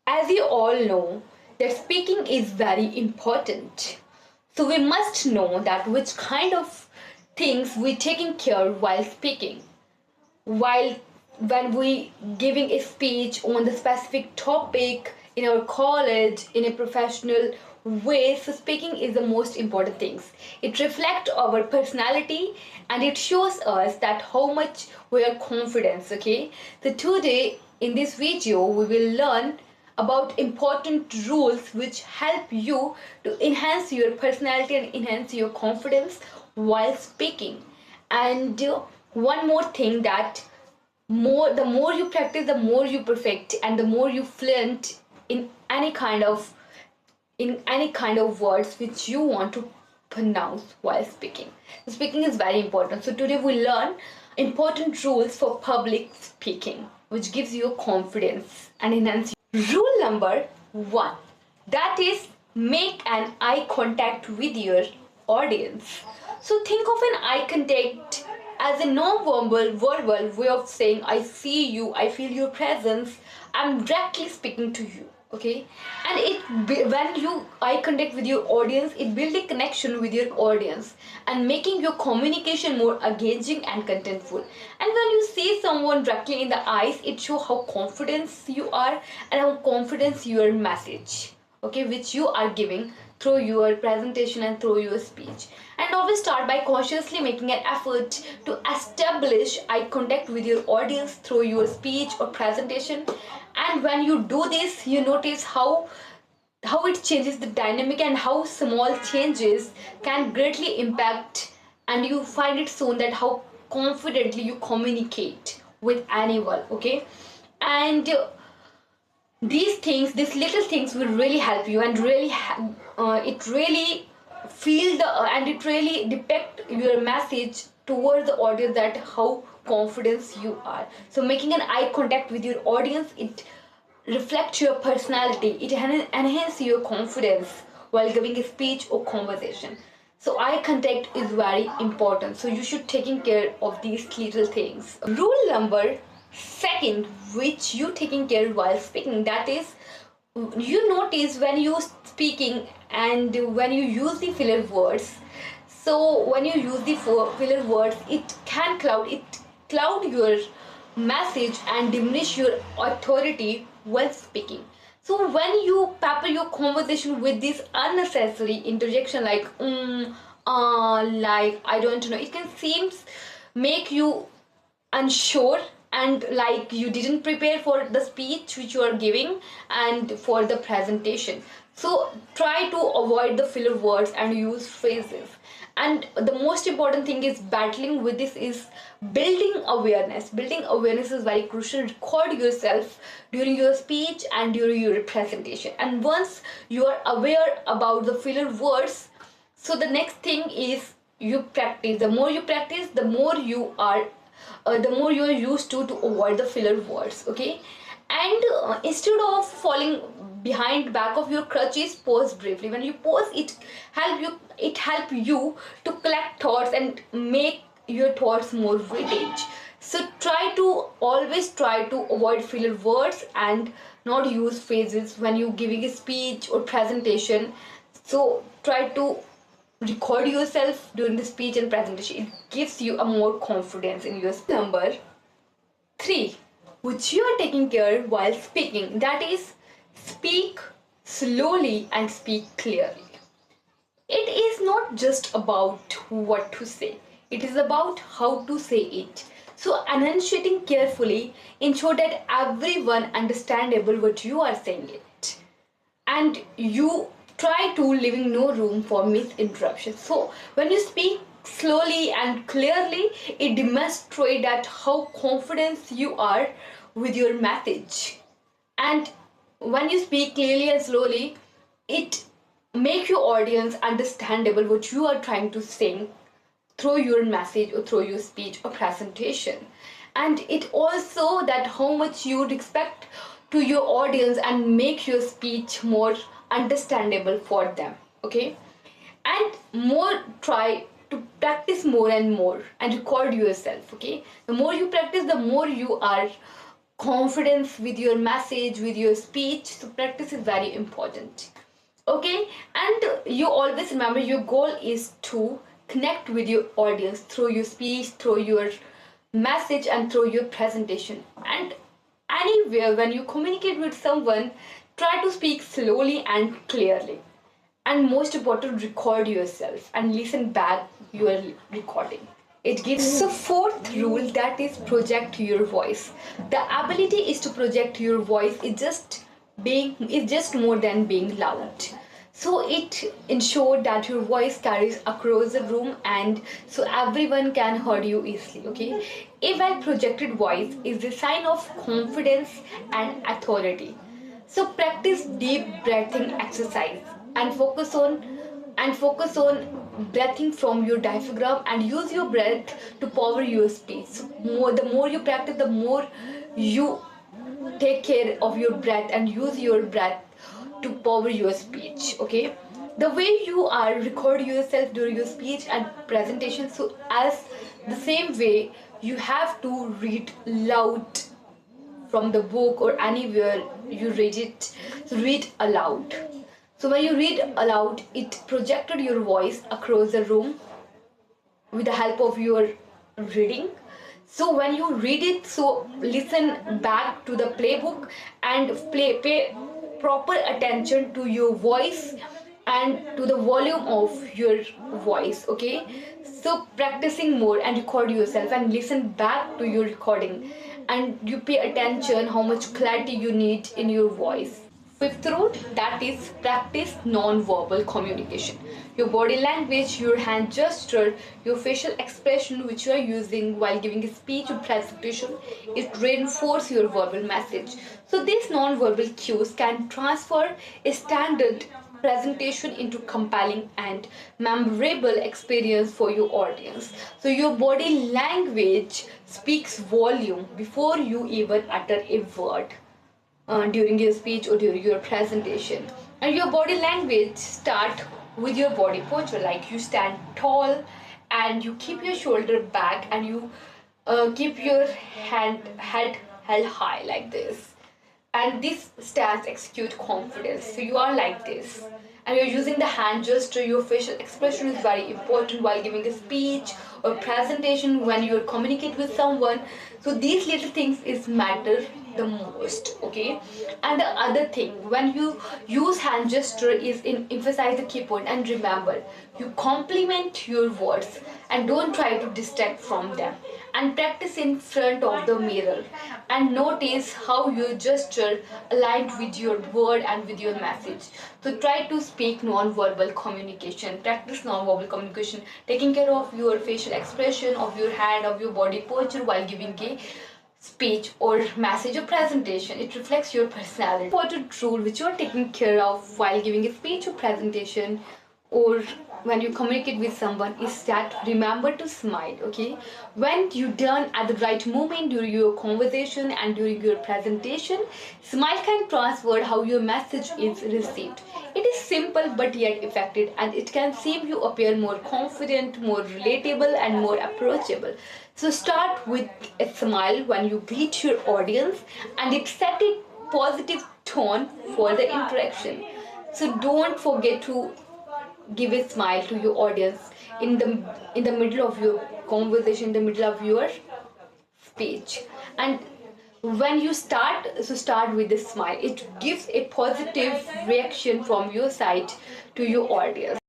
As you all know, that speaking is very important. So we must know that which kind of things we taking care while speaking. While when we giving a speech on the specific topic in our college in a professional way, so speaking is the most important things. It reflects our personality and it shows us that how much we are confident. Okay, so today in this video we will learn about important rules which help you to enhance your personality and enhance your confidence while speaking. And one more thing, that the more you practice, the more you perfect and the more you fluent in any kind of words which you want to pronounce while speaking. So speaking is very important. So today we learn important rules for public speaking, which gives you confidence and enhance. Rule number 1, that is, make an eye contact with your audience. So think of an eye contact as a non-verbal verbal way of saying I see you, I feel your presence, I'm directly speaking to you. Okay, and when you eye contact with your audience, it builds a connection with your audience and making your communication more engaging and contentful. And when you see someone directly in the eyes, it shows how confident you are and how confident your message, okay, which you are giving through your presentation and through your speech. And always start by consciously making an effort to establish eye contact with your audience through your speech or presentation. And when you do this, you notice how it changes the dynamic and how small changes can greatly impact, and you find it soon that how confidently you communicate with anyone. Okay, and these little things will really help you and really it really feel the and it really depict your message towards the audience, that how confident you are. So making an eye contact with your audience, it reflects your personality, it enhances your confidence while giving a speech or conversation. So eye contact is very important, so you should taking care of these little things. Rule number second, which you taking care while speaking, that is, you notice when you speaking and when you use the filler words. So when you use the filler words, it cloud your message and diminish your authority while speaking. So when you pepper your conversation with this unnecessary interjection like like I don't know, it can seems make you unsure and like you didn't prepare for the speech which you are giving and for the presentation. So try to avoid the filler words and use phrases. And the most important thing is battling with this is building awareness is very crucial. Record yourself during your speech and during your presentation, and once you are aware about the filler words, so the next thing is you practice. The more you practice, the more you are used to avoid the filler words. Okay, and instead of falling behind back of your crutches, pause briefly. When you pause, it help you to collect thoughts and make your thoughts more vintage. So always try to avoid filler words and not use phrases when you giving a speech or presentation. So try to record yourself during the speech and presentation. It gives you a more confidence in yourself. Number 3, which you are taking care while speaking, that is, speak slowly and speak clearly. It is not just about what to say, it is about how to say it. So enunciating carefully ensure that everyone understandable what you are saying it, and you try to leaving no room for misinterruption. So when you speak slowly and clearly, it demonstrates that how confident you are with your message. And when you speak clearly and slowly, it make your audience understandable what you are trying to say through your message or through your speech or presentation. And it also that how much you would expect to your audience and make your speech more understandable for them. Okay, and more try to practice more and more and record yourself. Okay, the more you practice, the more you are confidence with your message, with your speech. So practice is very important. Okay, and you always remember your goal is to connect with your audience through your speech, through your message, and through your presentation. And anywhere when you communicate with someone, try to speak slowly and clearly. And most important, record yourself and listen back your recording. It gives. So fourth rule, that is project your voice. The ability is to project your voice is just more than being loud. So it ensures that your voice carries across the room, and so everyone can hear you easily. Okay, a well projected voice is a sign of confidence and authority. So practice deep breathing exercise and focus on breathing from your diaphragm, and use your breath to power your speech. So the more you practice, the more you take care of your breath and use your breath to power your speech. Okay, the way you are record yourself during your speech and presentation, so as the same way you have to read loud from the book or anywhere you read it. So read aloud. So when you read aloud, it projected your voice across the room with the help of your reading. So when you read it, so listen back to the playbook and pay proper attention to your voice and to the volume of your voice. Okay, so practicing more and record yourself and listen back to your recording, and you pay attention how much clarity you need in your voice. Fifth rule, that is practice non-verbal communication. Your body language, your hand gesture, your facial expression which you are using while giving a speech or presentation, it reinforces your verbal message. So these non-verbal cues can transfer a standard presentation into compelling and memorable experience for your audience. So your body language speaks volume before you even utter a word during your speech or during your presentation. And your body language start with your body posture, like you stand tall and you keep your shoulder back, and you keep your head held high like this, and this stance execute confidence. So you are like this, and you're using the hand gesture. Your facial expression is very important while giving a speech or presentation, when you communicate with someone. So these little things is matter the most. Okay, and the other thing, when you use hand gesture is in emphasize the key point, and remember, you complement your words and don't try to distract from them, and practice in front of the mirror and notice how your gesture aligned with your word and with your message. So try to speak non-verbal communication, practice non-verbal communication, taking care of your facial expression, of your hand, of your body posture while giving a speech or message or presentation. It reflects your personality. Important rule which you are taking care of while giving a speech or presentation, or when you communicate with someone, is that remember to smile. Okay, when you done at the right moment during your conversation and during your presentation, smile can transfer how your message is received. It is simple but yet effective, and it can seem you appear more confident, more relatable, and more approachable. So start with a smile when you greet your audience, and it set a positive tone for the interaction. So don't forget to give a smile to your audience in the middle of your conversation, in the middle of your speech. And when you start, so start with a smile. It gives a positive reaction from your side to your audience.